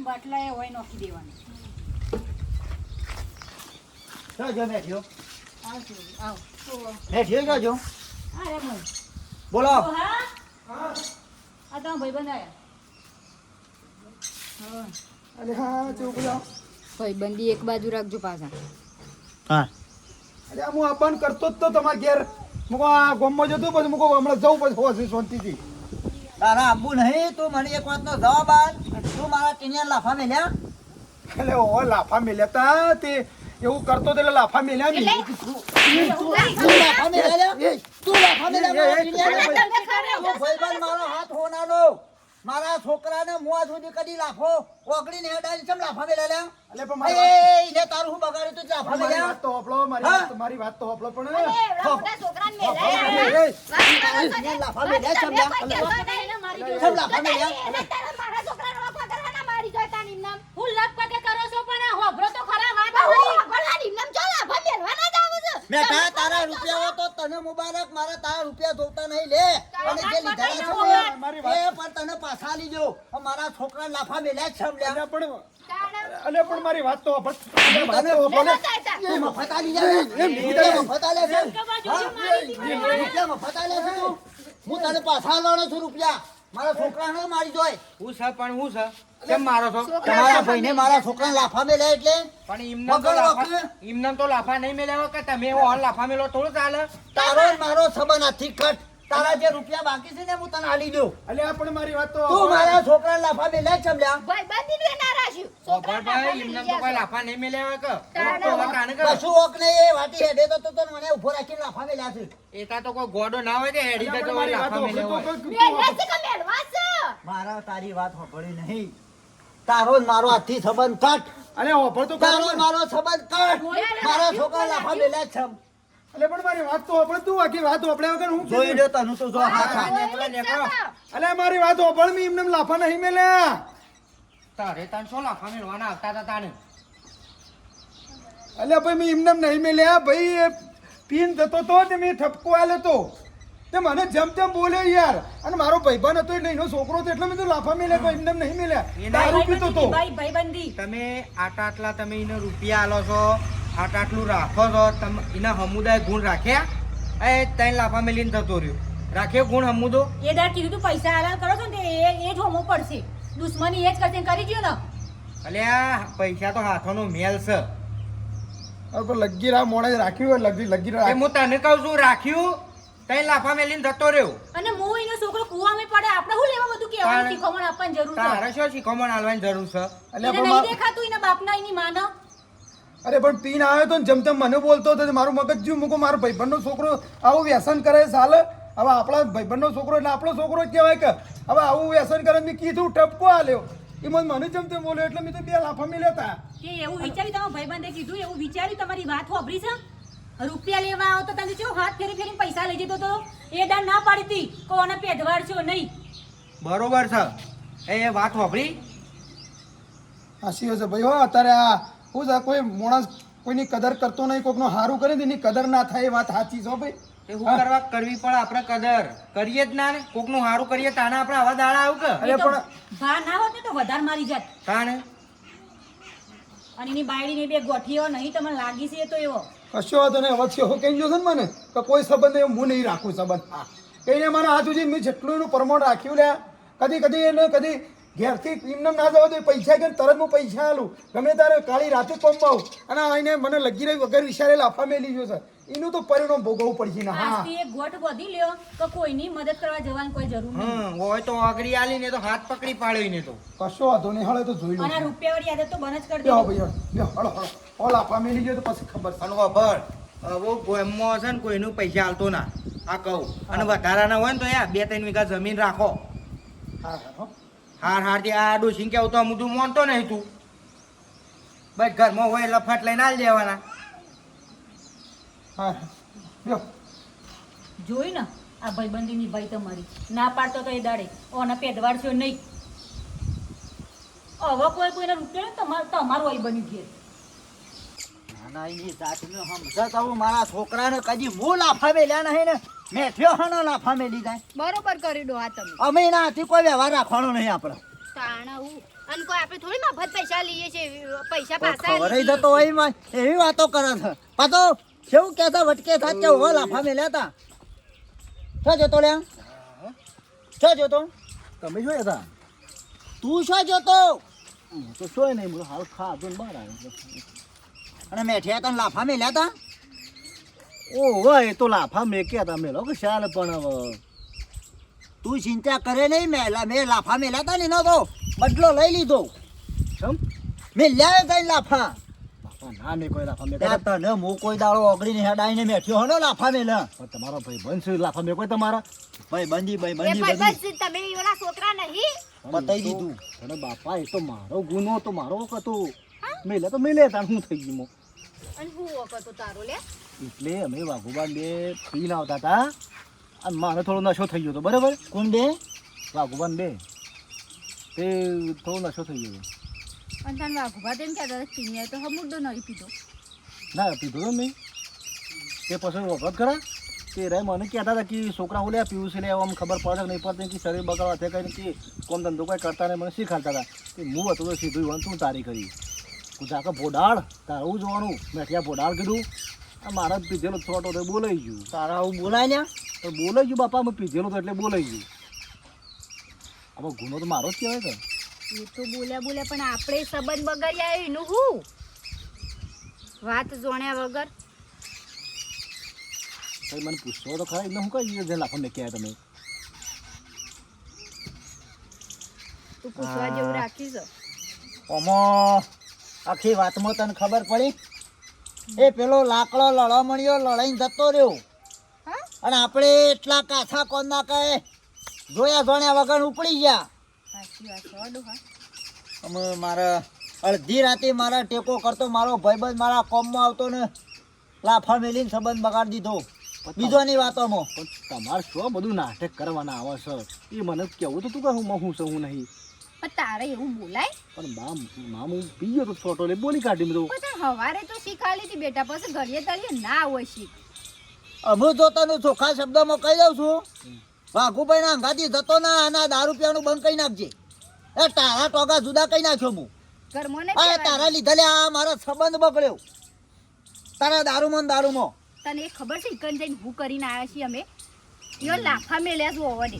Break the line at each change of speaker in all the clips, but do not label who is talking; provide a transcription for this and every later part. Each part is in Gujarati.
બાટલા એ હોય નોખી દેવાના.
જો મેઠ્યો
આવજો આવ
મેઠ્યો જો
હા રે ભાઈ
બોલો.
હા આ તો ભાઈબંધ આયા.
અરે હા ચોકડા
ભાઈબંધી એક બાજુ રાખજો પાછા.
હા
અરે હું આ બંધ કરતો જ તો તમારા ઘેર મુકો આ ગોમમાં જતો પછી મુકો હમણાં જવું પછી હોશે શાંતિથી.
તારા આબુ નહીં તું મને એક વાતનો જવાબ આપ. તું મારા ટીનિયા લાફા મેલ્યા
એટલે ઓ લાફા મેલ્યા તા તે એવું કરતો તો એટલે લાફા મેલ્યા ને
તું લાફા મેલ્યા તું લાફા મેલ્યા મારા ટીનિયાને? તું ભાઈબંધ મારો હાથ હોનાનો મારા છોકરાને મુઆ સુધી કદી લાફો ઓગળીને હેડાની ચમ લાફા મેલ્યા
એટલે પણ
લે એને તારું હું બગાડ્યું તું લાફા
મારી
મેલ્યા
વાત તો હોપળો મારી વાત તો હોપળો પણ
લાફા મેલ્યા ચમ લાફા મેલ્યા મેઠા તારા રૂપિયા તો તને મુબારક મારા તારા રૂપિયા જોતા નહીં લે અને જે લીધા છે એ પણ તને પાછા લીજો મારા છોકરા લાફા મેલ્યા જ છમલ્યા
પણ મારી વાત તો હોપળ વાત તો હોપળો
એ મફત આલી જાય મફત આલે છે રૂપિયા મફત આલે છે તું હું તને પાછા લાવવાનો છું રૂપિયા મારા છોકરાને મારી જોય
હું છે પણ હું છે કેમ મારો છો
તમારા ભાઈને મારા છોકરાને લાફા મેલ્યા એટલે
પણ ઇમનામ તો લાફા નહીં મેળવ્યો કે તમે ઓન લાફા મેલો થોડું ચાલે
તારો ને મારો સંબંધ આથી કટ તારા જે રૂપિયા બાકી છે ને હું તને આલી દઉં
અલ્યા પણ મારી વાત તો
તું મારા છોકરાને લાફા મેલ્યા જ છમલ્યા
ભાઈ ઇમનામ તો કોઈ લાફા નહીં મેળવ્યો કે કાને કે
કશું ઓક નહીં એ વાટી હેડે તો મને ઉભો રાખીને લાફા મેલ્યા છે
એતા તો કોઈ ગોડો ના હોય તે હેડી
અલ્યા,
જતો
પણ
હોય
મારી વાત
લાફા
હોપળો
મેળવ્યો હોય
મારા તારી વાત સાંભળી નહીં તારો ને મારો હાથથી સંબંધ કટ
અલ્યા હોપળ તો
તારો ને મારો સંબંધ કટ મારા છોકરા લાફા મેલ્યા જ છમ
અલ્યા પણ મારી વાત તો હોપળ તું આખી વાત હોપળ્યા વગર હું
જોઈ લો તને તો જો હા
નીકળો
અલ્યા મારી વાત હોપળ મી એમને લાફા નહીં મેલ્યા
તારે તાન શું લાફા મેળવાના આવતા હતા તાને
અલ્યા ભાઈ મેં એમને નહીં મેલ્યા ભાઈ એ પીન જતો તો તે મેં ઠપકો આલ્યો તો તે મને જેમ તેમ બોલ્યો યાર અને મારો ભાઈબંધ હતો એટલે એનો છોકરો હતો એટલે મેં તો લાફા મેલ્યા તો એમને નહીં મેલ્યા દારૂ પીતો તો
ભાઈબંધી
તમે આટલા તમે એને રૂપિયા આલો છો આટલું રાખો છો તમે એના હમુદાય ગુણ રાખ્યા એ ત્રણ લાફા મેલીને થતો રહ્યો રાખ્યો ગુણ હમુદો
એ દાર કીધું તું પૈસા હાલાલ કરો છો ને એ જ હોમો પડશે દુશ્મની એ જ કરશે કરી ગયો ને
અલ્યા પૈસા તો હાથોનો મેલ છે
લગીરા મોડે રાખ્યું હોય લગીરા
હું તને કહું છું રાખ્યું ત્રણ લાફા મેલીને જતો રહ્યો
અને હું એનો છોકરો કુવામાં પડે આપણે શું લેવા બધું કેવાનું શીખવણ આપવાની જરૂર છે
તારે શું શીખવણ આલવાની જરૂર છે
એને નહીં દેખાતું એના બાપના એની માનો
અરે પણ પીન આવ્યો તો ને જેમ તેમ મને બોલતો હતો મારું મગજ જ્યું મૂકો મારો ભાઈબંધનો છોકરો આવું વ્યસન કરે ચાલે હવે આપણા ભાઈબંધનો છોકરો એટલે આપણો છોકરો જ કહેવાય કે હવે આવું વ્યસન કરે મેં કીધું ટપકો આલ્યો એ મને જેમ તેમ બોલ્યો એટલે મેં તો બે લાફા મેલ્યા હતા
કે એવું વિચાર્યું તમારા ભાઈબંધે કીધું એવું વિચાર્યું તમારી વાત હોભરી છે રૂપિયા લેવા આવો તો તમે જો હાથ ફેરી ફેરી પૈસા લઈ જતો તો એ દાન ના પાડી હતી કોને પેદવાડ છો નહીં
બરોબર છે એ વાત વાપરી
હાસી હશે ભાઈ હો અત્યારે આ હું છે કોઈ માણસ કોઈની કદર કરતો નહીં કોઈકનો હારું કરે ને એની કદર ના થાય એ વાત સાચી છે ભાઈ
એ હું કરવા કરવી પડે આપણે કદર કરીએ જ ના ને કોકનું હારું કરીએ તાને આપણે આવા દાડા આવું કે
અરે પણ
ભા ના હોત ને તો વધારે મારી જાત
તાને
અને એની બાયડીની બે ગોઠીઓ નહીં તમને લાગી છે તો એવો
કશો વાંધો નહીં હવે છે કહી જો ને મને કે કોઈ સંબંધ એવું હું નહીં રાખું સંબંધ હા કહીને મારા હાથ સુધી મેં જેટલું એનું પ્રમાણ રાખ્યું લે કદી એને કદી ઘેરથી એમને ના જવા દે પૈસા કે તરત હું પૈસા આલું ગમે ત્યારે કાળી રાતે પંપાવું અને આઈને મને લગી રહી વગર વિચારે લાફા મેલી ગયો છે એનું તો પરિણામ ભોગવવું પડશે ને હા
આજથી એક ગોઠ વધી લ્યો તો કોઈની મદદ કરવા જવાની કોઈ જરૂર નહીં
હોય તો આગળી આલી ને તો હાથ પકડી પાડ્યો ને તો
કશો વાંધો નહીં હળે તો જોઈ લો
અને રૂપિયા વાળી આદત તો બંધ જ કરી
લ્યો
દે
ભાઈ હળો હળો લાફા મેલી ગયો તો પછી ખબર
અને ખબર હવે ગોમમાં હશે ને કોઈનું પૈસા હાલતો ના આ કહું અને વધારાના હોય ને તો યાર 2-3 વીઘા જમીન રાખો
હા હા
હાર થી આ ડોસીને કેવું તો હું તું માનતો નહીં તું બસ ઘરમાં હોય એટલે ફટ લઈને આલી દેવાના
હા લ્યો
જોઈ ને આ ભાઈબંધીની ભાઈ તમારી ના પાડતો તો એ દાડે ઓને પેદવાડ છો નહીં હવે કોઈને રૂપિયા ને તમારું અહીં બની ગયું
નાના એની જાતને સમજત આવું મારા છોકરાને કદી હું લાફા મેલ્યા નહીં ને મેઠ્યો હનો લાફા મેલી જાય
બરોબર કરી દો આ તમે
અમે એના હાથી કોઈ વ્યવહાર રાખવાનો નહીં આપણે
તાણા હું અને કોઈ આપણે થોડી મફત પૈસા લઈએ છે પૈસા
કોઈ
પાછા
ખબર
લઈએ.
જતો હોય એમાં એવી વાતો કરે છે પાછો કેવું કહેતા વટકે થાત કે હો લાફા મેલ્યા તા શું જોતો લ્યા શું જોતો
તમે જોયા હતા
તું શું જોતો
હું તો સોય નહીં બોલો હાલ ખાધો ને બહાર આવ્યો
અને મેઠિયા તને લાફા મેલ્યા તા
ઓહો એ તો લાફા મેક્યા હતા મેલો કે શાલ પણ હવે
તું ચિંતા કરે નહીં મેં લાફા મેલ્યા તા ને એનો તો બદલો લઈ લીધો
સમ
મેલ્યા તને લાફા
બાપા ના મેં કોઈ લાફા મેક્યા
ત્યાં તને હું કોઈ દાડો ઓગળીને હેડાઈને મેઠ્યો હનો લાફા મેલ્યા
પણ તમારો ભાઈ બંધ છે લાફા મેં કોઈ તમારા
ભાઈ બંધી
એ
બધું
ભાઈબંધ તમે એના છોકરા નહીં
બતાઈ દીધું
અરે બાપા એ તો મારો ગુનો તો મારો હતો મેલે તો મેલે તાર શું થઈ ગયું
અને હું વખત તારો લે
એટલે અમે વાઘુબાન બે પીને આવતા હતા અને મારે થોડો નશો થઈ ગયો હતો બરાબર
કોણ બે
વાઘુબાન બે તે થોડો નશો થઈ ગયો
અને તને વાઘુભા તેમ કહેતા હતા પીને તો હમુડો નહીં પીધો
ના પીધો તો મેં તે પછી વખત ખરા તે રે મને કહેતા હતા કે છોકરા હું લે પીવું છે લે આમ ખબર પડે કે નહીં પડતી કે શરીર બગાડવા છે કંઈ કે કોમ ધંધો કંઈ કરતા નહીં મને શીખાડતા હતા કે હું હતું તો સીધું વન તું તારી કરી તું જાકે ભોડાળ તારું જોવાનું મેઠિયા ભોડાળ કીધું આ મારા જ પીધેલો છોટો તો બોલાઈ ગયું
તારા આવું બોલાય ને
તો બોલાઈ ગયું બાપા મેં પીધેલો તો એટલે બોલાઈ ગયું હવે ગુનો તો મારો જ કહેવાય કે
એ તો બોલ્યા પણ આપણે સંબંધ બગાડ્યા એનું હું વાત જોણ્યા વગર
કંઈ મને પૂછશો તો ખરા એટલે હું કઈ જે લાફા મેં કહેવાય તમે
તું પૂછવા જેવું રાખીશ
ઓમાં આખી વાતમાં તને ખબર પડી એ પેલો લાકડો લડમણીઓ લડાઈને જતો રહ્યો
હા
અને આપણે એટલા કાથા કોણ ના કહે જોયા જોણ્યા વગર ઉપડી ગયા
સાચી વાત છે અડો હા
અમે મારા અડધી રાતે મારા ટેકો કરતો મારો ભાઈબંધ મારા કોમમાં આવતો ને લાફા મેલીને સંબંધ બગાડી દીધો બીજોની વાતોમાં
પણ તમારે શું બધું નાટક કરવાના આવે છે એ મને કેવું તો તું કે હું છું હું નહીં
પણ તારે એવું બોલાય
પણ મામ હું પી ગયો તો છોટો એટલે બોલી કાઢી મેં તો
પણ હવારે તો શીખાડી હતી બેટા પછી ઘડીએ તળીએ ના હોય શીખ
અમે જો તને ચોખ્ખા શબ્દમાં કહી દઉં છું વાઘુભાઈ ના અંગાથી જતો ના આના દારૂ પીવાનું બંધ કરી નાખજે એ તારા ટોગા જુદા કઈ નાખ્યો હું
ઘરમાં
આ
ને
તારા લીધે લે આ મારો સંબંધ બગડ્યો તારા દારૂમાં ને દારૂમાં
તને એ ખબર છે ઇકન જઈને હું કરીને આવ્યા છીએ અમે યો લાફા મેલ્યા છું ઓવડે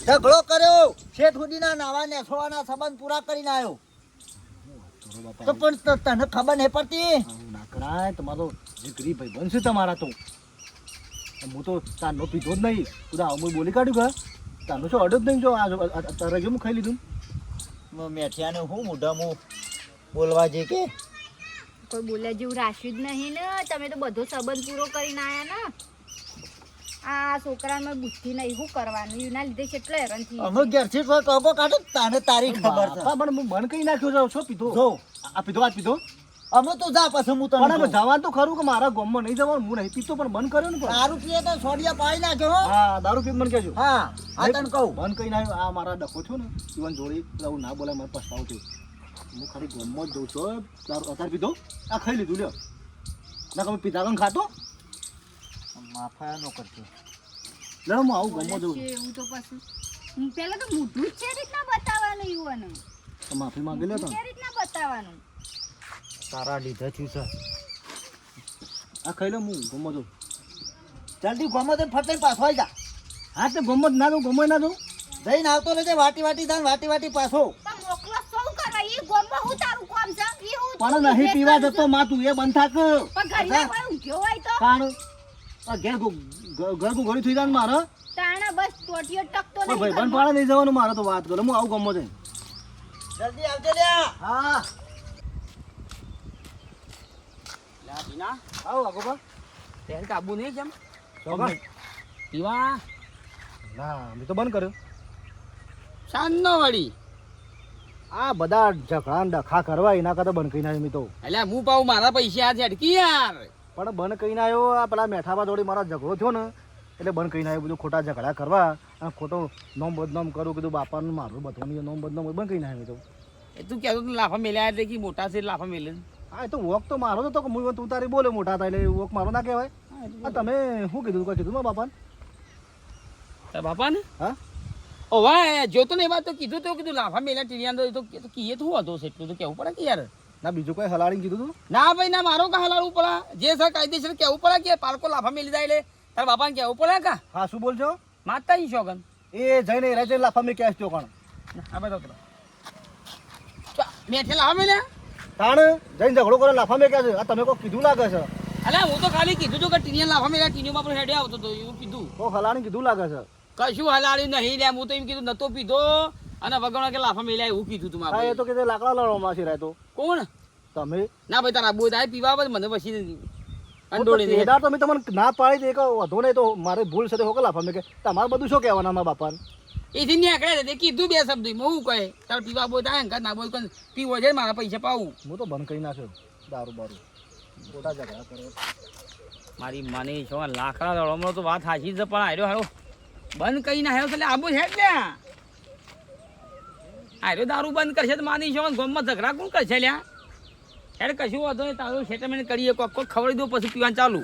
ઝઘડો કર્યો શેઠ સુધીના નાવા નેસવાના સંબંધ પૂરા કરીને આવ્યો તો પણ તને ખબર નહીં પડતી
આવું ના કરાય તમારો જે ગરીબ ભાઈ બનશે તમારા તો હું તો તારનો પીધો જ નહીં બધા હું બોલી કાઢ્યું કે તારનો શું અડો જ નહીં જો તારે જો હું ખાઈ લીધું
મેઠિયાને હું મોઢામાં બોલવા જઈ કે
કોઈ બોલ્યા જેવું રાખ્યું જ નહીં ને તમે તો બધો સંબંધ પૂરો કરીને આવ્યા ને આ છોકરામાં બુદ્ધિ નહીં શું કરવાનું એના લીધે કેટલો હેરાન થઈ
અમે ઘેરથી કોઈ ટોકો કાઢો તને તારી ખબર છે
બાપા, પણ હું બંધ કઈ નાખ્યો છે શું પીધો
જો
આ પીધો આ પીધો
અમે તો જા પછી હું
પણ
તને
હવે જવાનું તો ખરું કે મારા ગામમાં નહીં જવાનું હું નહીં પીતો પણ બંધ કર્યો ને પણ
દારૂ પીએ તો સોડિયા પાડી નાખ્યો હો.
હા દારૂ પીને મને કહેજો
હા આ તને કહું
બંધ કઈ ના આ મારા ડખો છો ને જીવન જોડી આવું ના બોલાય મને પસ્તાવું થયું હું ખાલી ગામમાં જ જઉં છું દારૂ અત્યારે પીધો આ ખાઈ લીધું લ્યો ના તમે પીધા કણ ખાતો
માફા નો કરજો
લે હું આવું ગામમાં જઉં
છે એવું તો પછી પેલા તો મોઢું જ છે રીતના બતાવવાનું યુવાને
તો માફી માંગી લે તો
છે રીતના બતાવવાનું
તારા લીધે થયું છે
આ ખાઈ લે હું ગામમાં જઉં
જલ્દી ગમો તો ફટે પાછો આવી જા
હા તો ગામમાં જ ના જઉં ગામમાં ના જઉં
જઈને આવતો રહેજે વાટી વાટી થાય વાટી વાટી પાછો
પણ મોકલો સૌ કરવા એ ગોમમાં હું તારું કામ છે એ હું
પણ નહીં પીવા જતો માં તું એ બંધ થાક
પણ ઘરમાં કોઈ ઊંઘ્યો હોય તો
કારણ આ ઘેર ઘર ઘડી થઈ જાય ને મારે
તાણા બસ ટોટીઓ ટકતો
પણ
નહીં
ભાઈ બંધ પાડે નહીં જવાનું મારે તો વાત કરો હું આવું ગામમાં જઈને
જલ્દી આવજે લ્યા
હા
લાદીના
આવો આગોબા
તેલ કાબુ નહીં કેમ
ચોગન
પીવા
ના મેં તો બંધ કર્યો
સાંજનો વળી
આ બધા ઝઘડા ને ડખા કરવા એના કરતા બંધ કરીને આવ્યો મેં તો
એટલે હું પાઉં મારા પૈસા આ ઝડકી યાર
પણ બંધ કરીને આવ્યો આ પેલા મેઠાબા જોડે મારા ઝઘડો થયો ને એટલે બંધ કરીને આવ્યો બધું ખોટા ઝઘડા કરવા અને ખોટો નોમ બદનામ કરું કીધું બાપાનું મારું બધું નોમ બદનામ બંધ કરીને આવ્યો તો
એ તું કહેતો તું લાફા મેલ્યા એટલે કે મોટા છે લાફા મેલે
હા એ તો વોક તો મારો તો હું તું તારી બોલે મોટા થાય એટલે વોક મારો ના કહેવાય આ તમે શું કીધું કોઈ કીધું મારા બાપાને
તારા બાપા ને
હા
ઓવા જોતો ને એ વાત તો કીધું લાફા મેલા ટીરિયા તો કીએ તો હતો છે એટલું તો કેવું પડે કે યાર.
ના બીજું કોઈ હલાડીને કીધું તું?
ના ભાઈ ના મારો કા હલાડવું પડે જે સર કાયદેસર કેવું પડે કે પાલકો લાફા મેલી જાય એટલે તારા બાપાને કેવું પડે કા.
હા શું બોલજો?
માતા ઈ શોગન
એ જઈને રાતે લાફા મેં ક્યાં કોણ
આ બધો મેઠે લાફા મેલ્યા.
તાણ જઈને ઝઘડો કરે લાફા મેં ક્યાં છે? આ તમે કોઈ કીધું લાગે છે.
અલ્યા હું તો ખાલી કીધું હતું કે ટીનિયા લાફા મેલ્યા ટીનિયોમાં પણ હેડે આવતો હતો એવું કીધું.
તો હલાડીને કીધું લાગે છે.
કશું હલાડ્યું નહીં લ્યા હું તો એમ કીધું નતો પીધો અને વગણ કે લાફા મેલ્યા એવું કીધું તું
હા એ
મારે.
તો કીધું લાકડા લડવામાં છે રાતો.
કોણ
તમે
ના ભાઈ તારા આબુ થાય પીવા આવે મને પછી
અંડોળી દે. એડા તમે તમને ના પાડી દે કે વધો નહીં તો મારે ભૂલ છે તો હોકે લાફા મેં કે તમારે બધું શું કહેવાના મારા બાપાને?
એથી નીકળે તે કીધું બે શબ્દ હું કહે તાર પીવા બોલ થાય અંકા ના બોલ પણ પીવો છે મારા પૈસા પાવું.
હું તો બંધ કરી નાખ્યો દારૂ બારૂ ખોટા ઝઘડા કરે.
મારી માની છો લાકડા દળવામાં તો વાત સાચી છે પણ આર્યો હારો બંધ કરી નાખ્યો એટલે આબુ છે જ ને આર્યો દારૂ બંધ કરશે તો માની છો ગોમમાં ઝઘડા કોણ કરશે લ્યા યાર કશું વાંધો નહીં તારું સેટલમેન્ટ કરીએ કોક કોક ખવડી દો પછી પીવાનું ચાલુ.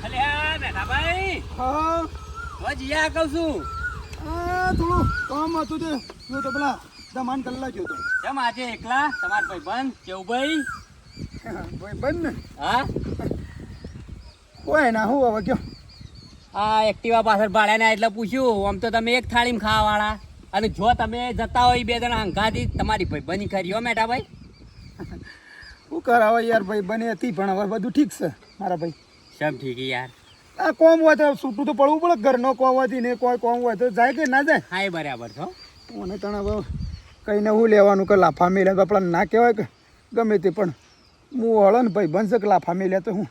અલ્યા મેઠાભાઈ
હા
હું જીયા કહું છું.
આ થોડું કામ હતું તે જો તો પેલા દમાન કલ્લા ગયો તો
કેમ આજે એકલા તમાર ભાઈબંધ કેવું ભાઈ
ભાઈ બંધ ને
હા
કોઈ ના હું હવે કયો
આ એક્ટિવા પાછળ ભાડ્યા એટલે પૂછ્યું આમ તો તમે એક થાળીમાં ખાવાવાળા અને જો તમે જતા હોય બે જણા અંગાથી તમારી ભાઈબંધી ખરી હો મેઠાભાઈ.
શું કરાવે યાર ભાઈ બને હતી પણ હવે બધું ઠીક છે મારા ભાઈ.
સબ ઠીક યાર.
આ કોમ હોય તો છૂટું તો પડવું પડે ઘરનો કોમ હોતી ને કોઈ કોમ હોય તો જાય કે ના જાય.
હા એ બરાબર છો.
મને તને હવે કહીને હું લેવાનું કે લાફા મેલ્યા તો આપણા ના કહેવાય કે ગમે તે પણ હું હળો ને ભાઈ બનશે કે લાફા મેલ્યા તો હું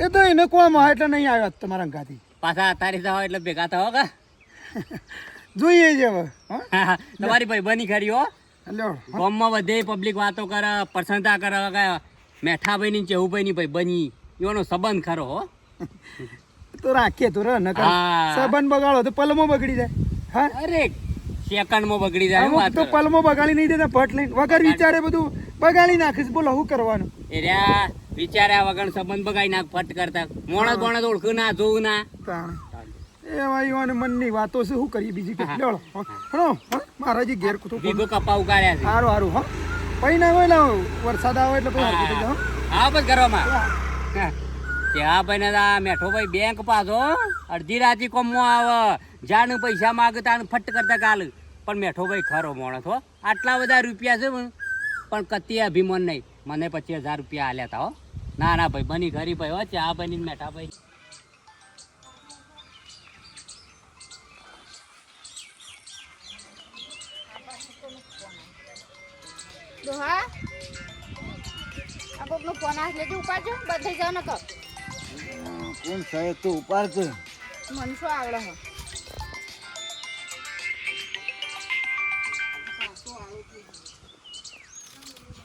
એ તો એને કોમ હોય એટલે નહીં આવ્યા તમારા અંગાથી
પાછા તારી થવા એટલે ભેગા થવા કા
જોઈએ છે હવે હા
તમારી ભાઈબંધી ખરી હો.
લ્યો
ગામમાં બધે પબ્લિક વાતો કરે પ્રશંસા કરે કે મેઠાભાઈની ચેવુભાઈની ભાઈબંધી એવાનો સંબંધ ખરો હો.
તો રાખીએ તો રે ન
હા.
સંબંધ બગાડો તો પલમો બગડી જાય હા
અરે સેકન્ડમાં બગડી જાય
અમુક
વાત
તો
કરે.
પલમો બગાડી નહીં દેતા ફટ લઈને વગર વિચારે બધું બગાડી નાખીશ બોલો શું કરવાનું.
એ રહ્યા વિચાર્યા વગર સંબંધ બગાડી નાખ ફટ કરતા મોણસ બોણસ ઓળખું ના જોવું ના.
તાણે એ ભાઈઓને મનની વાતો છે શું કરીએ બીજી કે લ્યો હણો મારાજી ઘેર કૂતો
ભીગો કપા ઉગાડ્યા છે.
સારું સારું હા પછી ના હોય લાવ વરસાદ આવે એટલે પછી હરખું થઈ જાય, હો.
હા બસ ઘરમાં ત્યાં ભાઈ ને મેઠો ભાઈ બેંક પાછો અડધી રાતે કોમમાં આવે જાણ પૈસા માગે તાણ ફટ કરતા કાલ પણ મેઠો ભાઈ ખરો માણસ હો. આટલા બધા રૂપિયા છે પણ કતી અભિમાન નહીં મને 25,000 રૂપિયા આલ્યા તા હો. ના ના ભાઈ બની ખરી ભાઈ હો ચા ભાઈ ની મેઠા ભાઈ.
ડોહા આ કોકનો ફોન આસ લેજો ઉપાડજો બધે જાવ ન કર
કોણ સાહેબ તો ઉપાડ છે
મન શું આવડે હો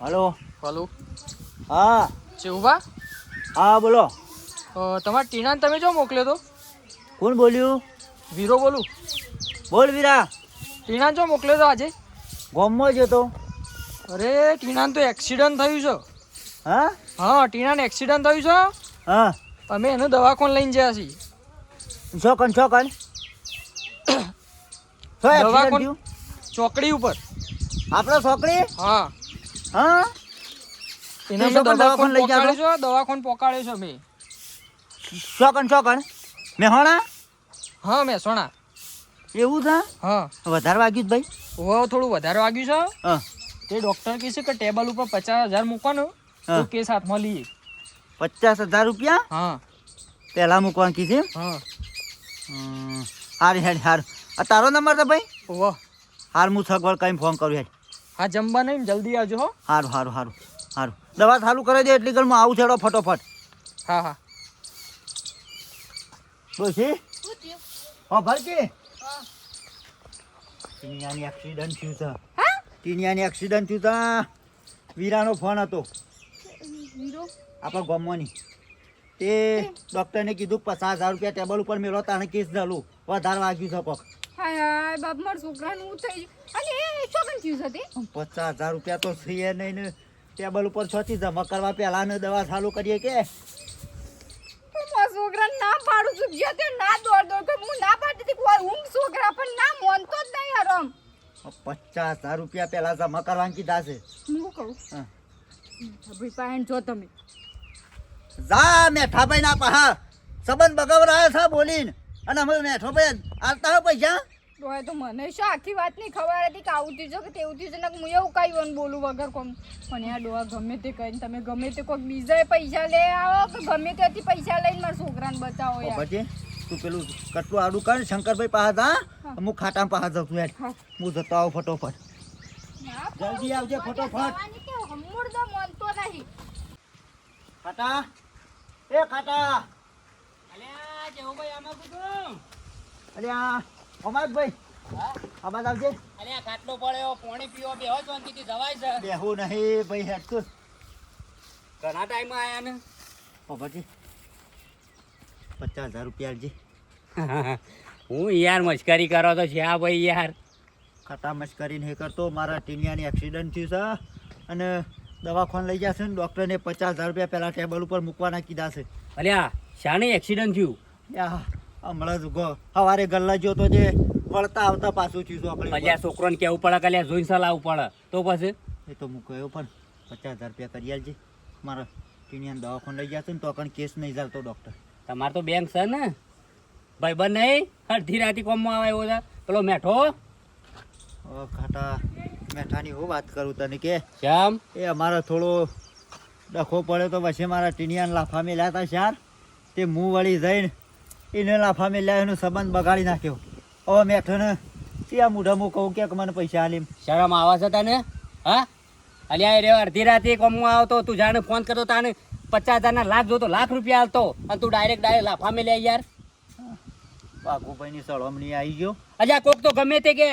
હલો
હલો
હા
ચેવુભા
હા બોલો
તમારા ટીનાને તમે જો મોકલ્યો તો
કોણ બોલ્યું?
વીરો બોલું.
બોલ વીરા.
ટીનાને જો મોકલ્યો તો આજે
ગામમાં જતો.
અરે ટીનાને તો એક્સિડન્ટ થયું છે.
હા
હા ટીનાને એક્સિડન્ટ થયું છે
હા
અમે એનું દવાખાને લઈને ગયા છીએ.
ચોકન ચોકન
દવાખાને ચોકડી ઉપર
આપણો છોકરી
હા
હા
એને અમે
ચોકન
દવાખાને
લઈ જાતો?
પહોંચાડ્યો છે દવાખાને પહોંચાડ્યો છે અમે.
ચોકન ચોકન મેહોણા
હા મહેસાણા.
એવું છે?
હા
વધારે વાગ્યું જ ભાઈ.
હવે થોડું વધારે વાગ્યું છે
હા
તે ડૉક્ટર કહે છે કે ટેબલ ઉપર 50,000 મૂકવાનું તો
હા.
કેસ હાથમાં લઈએ.
50,000 રૂપિયા
હા
પહેલા મૂકવાનું કીધું.
હા
હાર હેડ હાર આ તારો નંબર છે ભાઈ?
વાહ
હાર હું સગવડ કઈ ફોન કરું હેડ.
હા જમવા નહીં જલ્દી આવજો હો.
સારું સારું સારું સારું દવા ચાલુ કરી દે એટલી ઘરમાં આવું છેડો ફટોફટ.
હા હા
ડોશી હા ભરકી ટીનિયાની એક્સિડન્ટ થયું છે. ટીનિયાની એક્સિડન્ટ થયું છે. વીરાનો ફોન હતો
વીરો
આપણા ગામમાંની તે ડૉક્ટરને કીધું 50,000 રૂપિયા ટેબલ ઉપર મેળવો તાણે કેસ ચાલુ વધારે વાગ્યું છે કોક.
હાય હાય બાપ મારા છોકરાનું હું થઈ અને એ શું કન્ફ્યુઝ હતી
50,000 રૂપિયા તો છે નહીં ને ટેબલ ઉપર છોથી જમા કરવા પહેલા ને દવા ચાલુ કરીએ કે
પણ ઓ છોકરાને ના પાડું છું જે તે ના દોડ કે હું ના પાડતી હતી કોઈ ઊંઘ છોકરા પણ ના મોનતો જ નહીં હરમ
50,000 રૂપિયા પહેલા જમા કરવાનું કીધા છે.
હું કહું
હા.
ભાઈ પાહેણ જો તમે
જા મેઠાભાઈ ના પાહા સંબંધ બગાવરાયો છે બોલીને અને અમે મેઠાભાઈ આલતા હો પૈસા.
ડોહે તો મને શું આખી વાત નહીં ખબર હતી કે આવું થયું છે કે તેવું થયું છે ને હું એવું કાંઈ બોલું વગર કોમ પણ યાર ડોહા ગમે તે કહીને તમે ગમે તે કોઈક બીજાએ પૈસા લે આવો કે ગમે ત્યાંથી પૈસા લઈને મારા છોકરાને બચાવો યાર
પછી તું પેલું કટલું આડું કર શંકરભાઈ પાસે જા હું ખાટા પાસે જાઉં છું યાર. હું જતો આવું ફટોફટ. જલ્દી આવજે ફટોફટ.
હમુરદો મોનતો નહીં
ખાટા એ ખાટા
અલ્યા જેવુભાઈ આમાં કીધું
અરે આ અમારભાઈ આ બાદ આવજે.
અલ્યા ખાટલો પડ્યો પાણી પીવા બેહો શાંતિથી જવાય છે
બેહું નહીં ભાઈ હેડ તું.
ઘણા ટાઈમ આયા ને
પછી 50,000 રૂપિયા આલજે.
હું યાર મસ્કરી કરો તો છે આ ભાઈ યાર
ખાટા મસ્કરી નહીં કરતો. મારા ટીનિયાની એક્સિડન્ટ થયું છે અને દવાખાને લઈ જશે ને ડૉક્ટરને 50,000 રૂપિયા પહેલા ટેબલ ઉપર મૂકવાના કીધા છે.
અલ્યા શાને એક્સિડન્ટ થયું
હમણાં જ સવારે ગલ્લા ગયો તો જે વળતા આવતા પાછું થયું ચોકડી.
અલ્યા છોકરોને કેવું પડે કે અલ્યા જોઈને સલાહવું પડે તો પછી
એ તો હું કહ્યો પણ 50,000 રૂપિયા કરી આલજે. મારા ટીનિયાને દવાખાને લઈ જશે ને તો પણ કેસ નહીં ચાલતો ડૉક્ટર.
તમારે તો બેંક છે ને ભાઈબંધ નહીં અડધી રાતી કોમમાં આવે એવો છે પેલો મેઠો
ખાટા મેઠાની હું વાત કરું તને કે
શ્યામ
એ અમારો થોડો ડખો પડ્યો તો પછી મારા ટીનિયાને લાફા મેલ્યા હતા શાર તે મું વળી જઈને એને લાફા મેલ્યા એનો સંબંધ બગાડી નાખ્યો. હવે મેઠોને ત્યાં મૂઢા હું કહું કે મને પૈસા આલીમ.
શરમ આવે છે તને હા અલ્યા એ રે અડધી રાતે કોમમાં આવતો તું જાણે ફોન કરતો તાને 50,000 લાખ જોતો લાખ રૂપિયા હાલતો અને તું ડાયરેક્ટ લાફા મેલ્યા યાર.
વાઘુભાઈની સળવમણી આવી ગયો.
અલ્યા કોક તો ગમે તે કે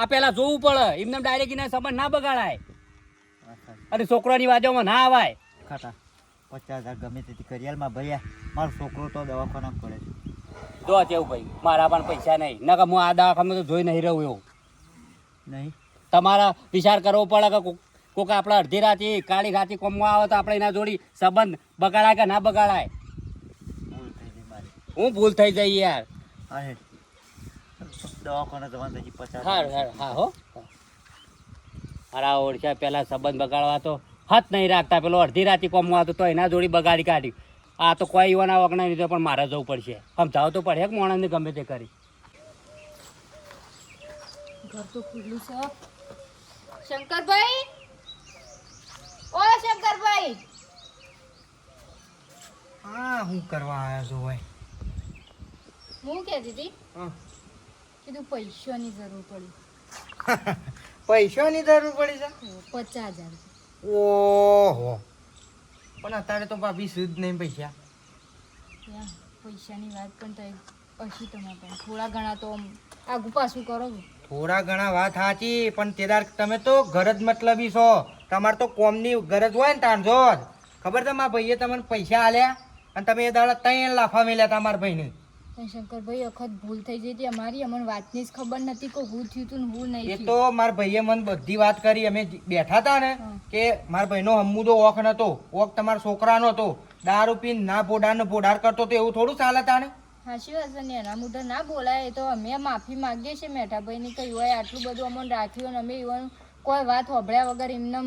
આ પેલા જોવું પડે એમને ડાયરેક્ટ એના સંબંધ ના બગાડાય અને છોકરાની વાજોમાં ના આવાય.
ખાટા 50,000 ગમે તેથી કરી આલ. માં ભૈયા મારો છોકરો તો દવાખાના પડે છે.
જો તેવું ભાઈ મારા પણ પૈસા નહીં ના કે હું આ દવાખાને તો જોઈ નહીં રહ્યું એવું
નહીં
તમારા વિચાર કરવો પડે કે કોક આપણે અડધી રાતે કાળી રાતે કોમમાં આવે તો આપણે એના જોડી સંબંધ બગાડાય કે ના બગાડાય.
ભૂલ થઈ ગઈ મારી.
હું ભૂલ થઈ જાય યાર.
હા હેડ દવાખાને જવાનું હજી 50,000.
હા હો મારા ઓળખ્યા પેલા સંબંધ બગાડવા તો હાથ નહીં રાખતા પેલો અડધી રાતે કોમમાં આવતો તો એના જોડી બગાડી કાઢી. આ તો કોઈ યુવાના વગણા નહીં પણ મારે જવું પડશે સમજાવ તો પડે કે માણસને ગમે તે કરી.
ઘર તો ખુલ્લું છે શંકરભાઈ ઓ શંકરભાઈ
હા હું કરવા આવ્યો છું ભાઈ
હું કહેતી હતી
હા.
કીધું પૈસાની જરૂર પડી
પૈસાની જરૂર પડી છે
50,000
ઓહો પણ અત્યારે તો ભાભી શુદ્ધ નહીં પૈસા.
ત્યાં પૈસાની વાત પણ થઈ પછી તમારે પાસે થોડા ઘણા તો આગુ પાછું કરો છો.
થોડા ઘણા વાત સાચી પણ તેદાર તમે તો ઘર જ મતલબી છો. તમારે તો કોમની ગરજ હોય ને તાણ જો જ ખબર છે મારા ભાઈએ તમને પૈસા આલ્યા અને તમે એ દાડા ત્યાં લાફા મેલ્યા તમારા ભાઈને.
પણ શંકરભાઈ વખત ભૂલ થઈ જઈ હતી અમારી અમને વાતની જ ખબર નથી કે હું થયું હતું ને હું નહીં
એ
થયું.
તો મારા ભાઈએ મને બધી વાત કરી. અમે બેઠા હતા ને કે મારા ભાઈનો હમ્મુદો ઓખ નતો, ઓખ તમારા છોકરાનો હતો. દારૂ પીને ના પોડાર કરતો તો એવું થોડું ચાલે તાને.
હાચી વાત છે ને એના મુદ્દે ના બોલાય એ તો અમે માફી માંગીએ છીએ મેઠાભાઈની કે હોય આટલું બધું અમને રાખ્યું અને અમે એવાનું કોઈ વાત હોભળ્યા વગર એમને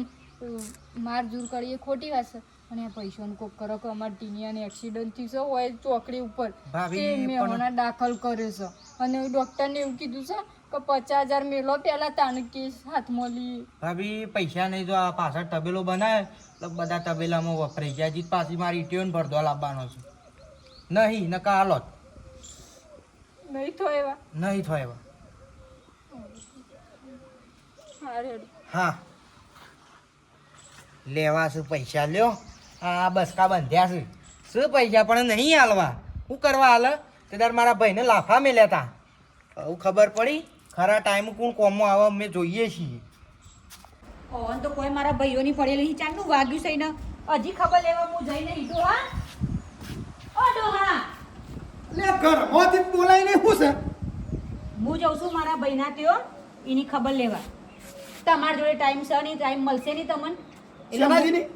માર જૂર કરીએ ખોટી વાત છે. અને આ પૈસાનું કોક કરો કે અમારા ટીનિયાને એક્સિડન્ટ થયું છે હોય ચોકડી ઉપર
ભાભી
તે મેં હમણાં દાખલ કર્યો છે અને ડૉક્ટરને એવું કીધું છે કે 50,000 મેલો પહેલા તાને કેસ હાથમાં લઈએ.
ભાભી પૈસા નહીં જો આ પાછળ તબેલો બનાવે તો બધા તબેલામાં વપરાઈ જાય. જીત પાછી મારી ઈટીઓને ભરદો લાવવાનો છે. નહીં નકા હાલો
નહીં થયો એવા
નહીં થાય એવા.
હા રેડી
હા લેવા શું પૈસા લ્યો. આ બસકા બંધ્યા છે શું પૈસા પણ નહીં હાલવા. શું કરવા હાલ તે દર મારા ભાઈને લાફા મેલ્યા હતા. હવે ખબર પડી ખરા ટાઈમ કોણ કોમમાં આવે અમે જોઈએ છીએ.
ઓન તો કોઈ મારા ભાઈઓની પડેલી ચાંદનું વાગ્યું છે ને હજી ખબર લેવા હું જઈને ઈડો હા ઓ ડોહા
લે ઘરમાંથી બોલાઈને શું છે
હું જઉં છું મારા ભાઈના ત્યો એની ખબર લેવા. તમારા જોડે ટાઈમ છે નહીં ટાઈમ મળશે નહીં તમને
શેનાજીની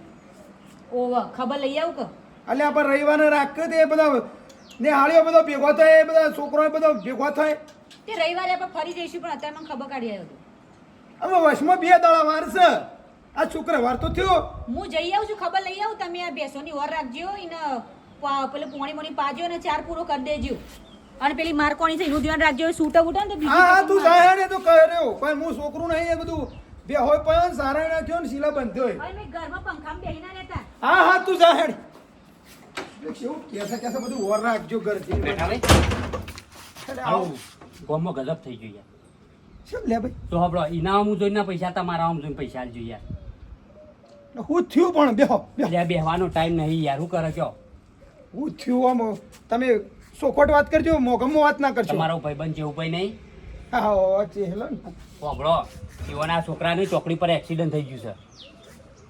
ઓવ ખબર લઈ આવું કે
અલ્યા આપણે રવિવારે રાખ તે બધા ને હાળીઓ બધો ભેગો થાય એ બધા છોકરો બધો ભેગો થાય
તે રવિવારે આપણે ફરી જઈશું પણ અત્યારે મને ખબર કાઢી આવ્યો હતો
હવે વશમાં 2 દાડા વાર છે આ શુક્રવાર તો થયો
હું જઈ આવું છું ખબર લઈ આવું તમે આ બેસોની ઓર રાખજો એને પેલું પોણી પાજો ને 4 પૂરો કરી દેજો અને પેલી મારકોણી છે એનું ધ્યાન રાખજો સૂટા બૂટા ને તો
હા હા તું
બીજું
જાય ને તો કર્યો પણ હું છોકરું નહીં એ બધું બે હોય પણ સારા નાખ્યો ને શીલા બંધ હોય
હવે મેં ઘરમાં પંખામાં બેહી ના રહેતા
હા હા તું જા હેડ કેવું કેસે બધું ઓર રાખજો ઘરથી
બેઠા ભાઈ
હેડ આવો
આવું ગોમમાં ગજબ થઈ ગયું યાર
શું લે ભાઈ
તો આપણો ઇનામ જોઈને પૈસા તમારા આમ જોઈને પૈસા આલજો યાર
હું થયું પણ બેહો
એટલે આ બેહવાનો ટાઈમ નહીં યાર હું કરે છો
હું થયું આમ તમે સોખોટ વાત કરજો મોગમમાં વાત ના કરજો
તમારો ભાઈબંધ જેવું ભાઈ નહીં
હા ચેહલો ને
સાંભળો એવાના છોકરાની ચોકડી પર એક્સિડન્ટ થઈ ગયું છે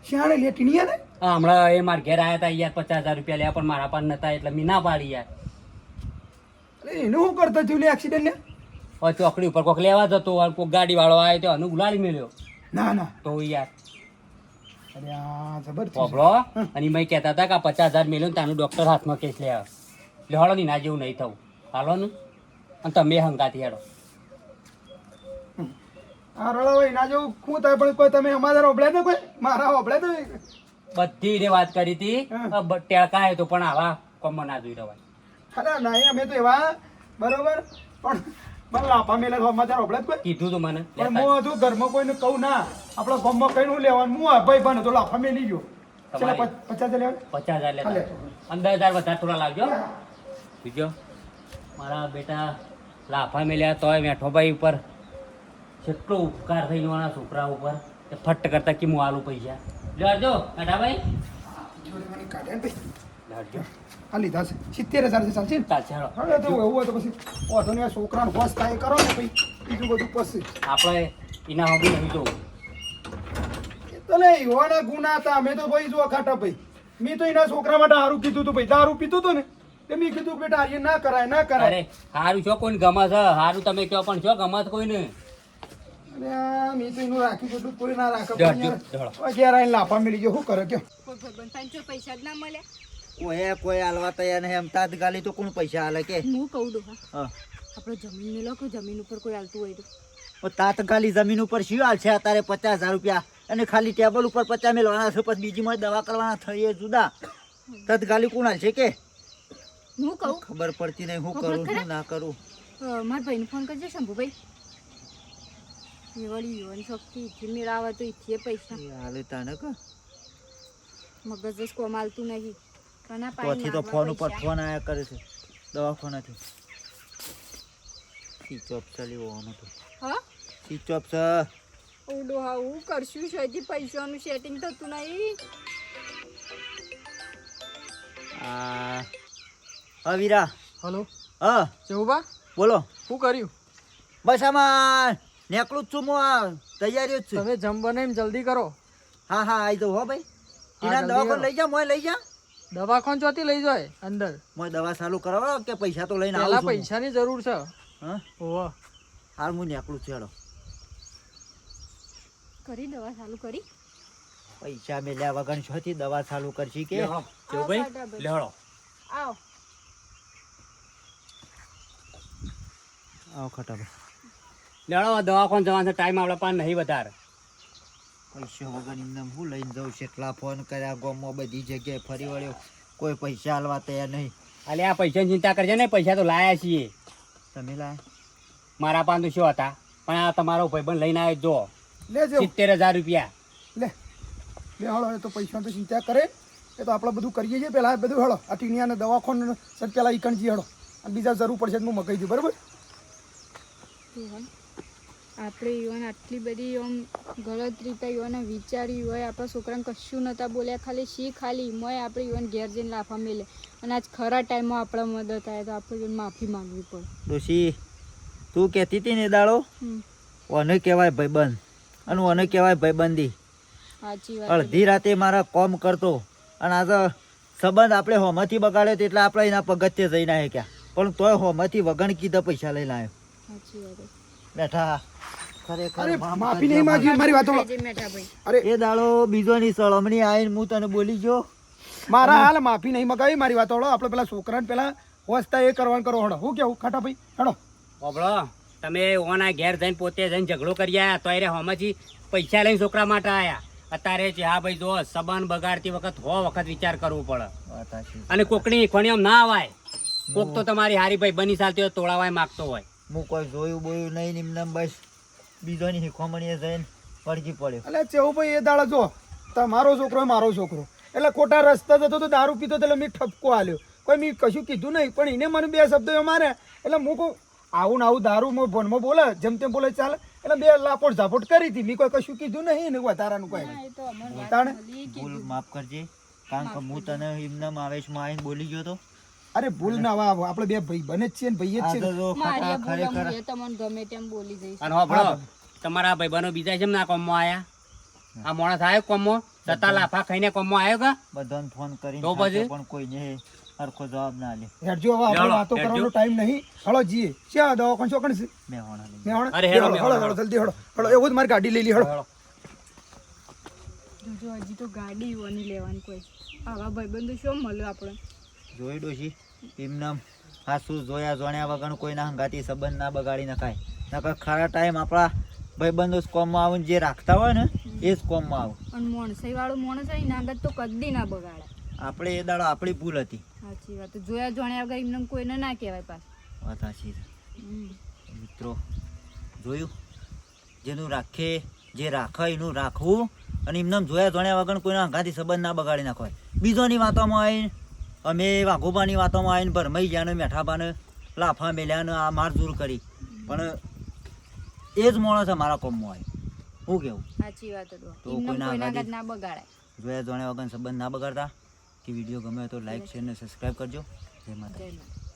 શાણે લેટીનિયા ને
હા, હમણાં એ મારા ઘેર આવ્યા હતા યાર 50,000 રૂપિયા લ્યા પણ મારા પાસે નતા એટલે મેં ના પાડી યાર
અરે એનું શું કરતો થયું લે એક્સિડન્ટ ને
હવે ચોકડી ઉપર કોઈક લેવા જતો અને કોઈક ગાડી વાળો આવ્યો તો અનુ ગુલાડી મેલ્યો
ના ના
તો યાર
અરે આ જબર થયું.
સાંભળો અને મેં કહેતા હતા કે આ 50,000 મેલ્યો ને તાનું ડૉક્ટર હાથમાં કેસ લે આવે એટલે હાલો ની ના જેવું નહીં થવું હાલો ને અને તમે હંગાથી હેડો
આ રળો હોય ના જેવું શું થાય પણ કોઈ તમે અમારા ઓબળે ને કોઈ મારા ઓબળે તો
બધી રીતે વાત કરી હતી
હા.
ટેકાય તો પણ આવા કોમમાં ના જોઈ રવાય
અરે નહીં અમે તો એવા બરોબર પણ મને લાફા મેલે તો અમારા ઓબળે જ કોઈ
કીધું તું મને
પણ હું હતું ઘરમાં કોઈને કહું ના આપણા ગામમાં કઈ હું લેવાનું હું આ ભાઈ બને તો લાફા મેલી ગયો છેલ્લા 50 લેવા
50,000 લેતા
હાલે.
15,000 વધારે થોડા લાવજો બીજો મારા બેટા લાફા મેલ્યા તોય મેઠો ભાઈ ઉપર કેટલો ઉપકાર થઈ ગયો છોકરા ઉપર કે ફટ કરતા કે હું આલું પૈસા લેજો મેઠા ભાઈ
મને કાઢ્યા ને ભાઈ
લેજો
આ લીધા છે 70,000 છે ચાલશે ને
ચાલશે હેડો.
હવે તો એવું હોય તો પછી વાંધો નહીં આ છોકરાને હોશ થાય એ કરો ને ભાઈ બીજું બધું પછી
આપણે એના હબી નહીં જોવું
એ તો નહીં યુવાના ગુના હતા અમે તો ભાઈ જો ખાટા ભાઈ મેં તો એના છોકરા માટે સારું કીધું હતું ભાઈ દારૂ પીતું હતું ને તે મેં કીધું બેટા આ ના કરાય ના કરાય
અરે સારું છો કોઈને ગમે છે સારું તમે કહો પણ છો ગમે છે કોઈને
અરે આ મેં તો એનું રાખ્યું બધું કોઈ ના રાખે
જો,
પણ
જો,
યાર,
જો.
હવે ઘેર આવીને લાફા મેલી ગયો શું કરે કયો
કોઈ ભાઈબંધ પાંચો પૈસા જ ના મળ્યા
કોઈ હાલવા તૈયાર નહીં એમ તાત્કાલિક તો કોણ પૈસા હાલે કે
હું કહું ડોહા
હા
આપણે જમીન મેલો કે જમીન ઉપર કોઈ હાલતું હોય તો
તાત્કાલિક જમીન ઉપર શું હાલ છે અત્યારે 50,000 રૂપિયા અને ખાલી ટેબલ ઉપર 50 મેળવાના છે પછી બીજીમાં દવા કરવાના થઈએ જુદા તાત્કાલિક કોણ હાલ છે કે
હું કહું
ખબર પડતી નહીં હું કરું શું ના કરું
મારા ભાઈને ફોન કરજે શંભુભાઈ એ વળી યુવાન શક્તિ ઈથી મેળાવે તો ઈથી પૈસા
એ હાલે તાને કે
મગજ જ કોમ હાલતું નહીં કના
તોથી તો ફોન ઉપર ફોન આયા કરે છે દવાખાનાથી સ્વિચ ઓફ ચાલી હોવાનો તો
હા
સ્વિચ ઓફ છે
ઓડો હા હું કરશું છે હજી પૈસાનું સેટિંગ થતું નહીં
હા વીરા
હલો
હા
ચૌબા
બોલો
શું કર્યું
બસ આમાં નીકળું જ છું હું આ તૈયારીઓ જ છું
તમે જમ બનાવીને જલ્દી કરો
હા હા આવી જાઉં હો ભાઈ
હા,
એના
જલ્દી
દવાખાને
કરો.
લઈ જા મોય લઈ જા
દવાખાન ચોથી લઈ જાય અંદર
મોય દવા ચાલુ કરાવો કે પૈસા તો લઈને
પેલા
આવું છું
પૈસાની જરૂર છે
હા
ઓહો
હાલ હું નીકળું છું હેડો
કરી દવા ચાલુ કરી
પૈસા મેલ્યા વગર છોથી દવા ચાલુ કરશી કે
લેહો ભાઈ લેહડો
આવ
આવો ખટાભાઈ
લેહડો દવાખાને જવાનો ટાઈમ આપણા પાસે નહીં વધારે
પૈસા વગર એમને હું લઈને જાઉં કેટલા ફોન કર્યા ગામમાં બધી જગ્યાએ ફરી વળ્યો કોઈ પૈસા હાલવા તૈયાર નહીં
અલે આ પૈસાની ચિંતા કરજે ને પૈસા તો લાયા છીએ
તમે લાય
મારા પાસે તો શું હતા પણ આ તમારો ભાઈબંધ લઈને આવ્યો જો
લેજો
70,000 રૂપિયા
લે લે હળો એ તો પૈસાની તો ચિંતા કરે એ તો આપણે બધું કરીએ છીએ પહેલાં બધું હળો આ ટીનિયાને દવાખાને સર પહેલાં ઈકણજી હળો અને બીજા જરૂર પડશે તો હું મગાઈ દઉં બરાબર
આપણે યુવાન આટલી બધી આમ ગલત રીતે યુવાને વિચાર્યું હોય આપણા છોકરાને કશું નહોતા બોલ્યા ખાલી શી ખાલી મોય આપણે યુવાન ઘેર જઈને લાફા મેલે અને આજ ખરા ટાઈમમાં આપણા મદદ થાય તો આપણે યુવાન માફી માંગવી પડે
ડોશી તું કહેતી હતી ને દાડો
હમ
ઓને કહેવાય ભાઈબંધ અને ઓને કહેવાય ભાઈબંધી
સાચી વાત
અડધી રાતે મારા કોમ કરતો અને આ તો સંબંધ આપણે હોમાંથી બગાડ્યો તો એટલે આપણે એના પગથિયે જઈને આવ્યા ક્યાં પણ તોય હોમાંથી વગણ કીધા પૈસા લઈને આવ્યો
સાચી વાત
બેઠા ખરેખર
અરે
માફ
માફી
કરજો,
નહીં માગી મારી વાતો
જય મેઠા ભાઈ
અરે
એ દાડો બીજોની સળમણી આવીને હું તને બોલી ગયો
મારા હાલ માફી નહીં મગાવી મારી વાતો આપણે પેલા છોકરાને પેલા હોસ્તા એ કરવાનું કરો હડો હું કેવું ખાટા ભાઈ હડો
ઓબળો તમે ઓના ઘેર જઈને પોતે જઈને ઝઘડો કરી આયા તો એ હોમાંથી પૈસા લઈને છોકરા માટે આયા અત્યારે છે હા ભાઈ જો સંબંધ બગાડતી વખત વખત વિચાર કરવો પડે
વાત સાચી.
અને કોકની ખોણીઓ ના આવાય કોક તો તમારી હારી ભાઈ બની ચાલતી હોય તોડાવાય માગતો હોય
હું કોઈ જોયું બોયું નહીં નિમને બસ બીજોની હિખોમણીએ જઈને વળગી પડ્યો.
એટલે ચેવું ભાઈ એ દાડા જો તમારો છોકરો મારો છોકરો એટલે ખોટા રસ્તા જતો તો દારૂ પીતો એટલે મેં ઠપકો આલ્યો કોઈ મેં કશું કીધું નહીં પણ એને મને બે શબ્દો એ મારે એટલે હું કહું આવું ને આવું દારૂ ભોનમાં બોલે જેમ તેમ બોલે ચાલે એટલે બે લાપોટ ઝાપોટ કરી હતી મેં કોઈ કશું કીધું નહીં ને વધારાનું કોઈ
હા, એ તો અમને વાત
તાણે?
મળી કે
ભૂલ માફ કરજે કારણ કે હું તને એમને આવેશમાં આવીને બોલી ગયો તો.
અરે ભૂલ ના વા આપણે બે ભાઈ બને જ છીએ ને ભાઈ જ
આ
છે
તો જો
મારી
ખાટા
ભૂલ
ખરેખર
અમને તમને ગમે તેમ બોલી જઈશ
અને હોભળો તમારા ભાઈબંધો બીજા છે ના કોમમાં આયા આ માણસ આવ્યો કોમમાં સતા લાફા ખાઈને કોમમાં આવ્યો કા
બધાને ફોન કરીને
તો પછી?
પણ કોઈને હરખો જવાબ ના લે.
હેડજો હવે આપણે
હેડો,
વાતો
હેડજો.
કરવાનો ટાઈમ નહીં હળો જીએ ક્યાં દવાખાન ચોકણ છે
મેં હોણા લઈ.
મેં હળો
અરે હેડો,
હળો
મેં
હળો જલ્દી હળો હળો એવું જ મારી ગાડી લઈ લી હળો
જો હજી તો ગાડી ઈવોની લેવાની કોઈ આવા ભાઈબંધો શું મળ્યો આપણે
જોઈ ડોશી એમને હાસુ જોયા જોણ્યા વગર કોઈના હંગાતી સંબંધ ના બગાડી નખાય. નકર ખરા ટાઈમ આપણા ભાઈબંધો જ કોમમાં આવીને જે રાખતા હોય ને એ જ કોમમાં આવું.
અને મોણસાઈ વાળો માણસ હોય ને આગળ તો કદી ના બગાડે
આપણે એ દાડો આપણી ભૂલ હતી.
સાચી વાત જોયા જોણ્યા વગર એમને કોઈને ના કહેવાય પાછું
વાત સાચી છે.
હમ.
મિત્રો જોયું જેનું રાખે જે રાખે એનું રાખવું અને એમને જોયા જોણ્યા વગર કોઈના હંગાથી સંબંધ ના બગાડી નાખો. બીજોની વાતોમાં આવીને અમે વાઘોબાની વાતોમાં આવીને ભરમાઈ ગયા ને મેઠાબાને લાફા મેલ્યા ને આ મારઝૂર કરી પણ એ જ માણસ અમારા કોમમાં આવ્યો. શું કેવું?
સાચી વાત
તો
એમને
કોઈના
કોઈના
આગળ
આગળ ના બગાડાય
જોયા જોણ્યા વગર સંબંધ ના બગાડતા. કે વિડીયો ગમે તો લાઈક શેર ને સબસ્ક્રાઈબ કરજો. જય માતા.
જય માતા.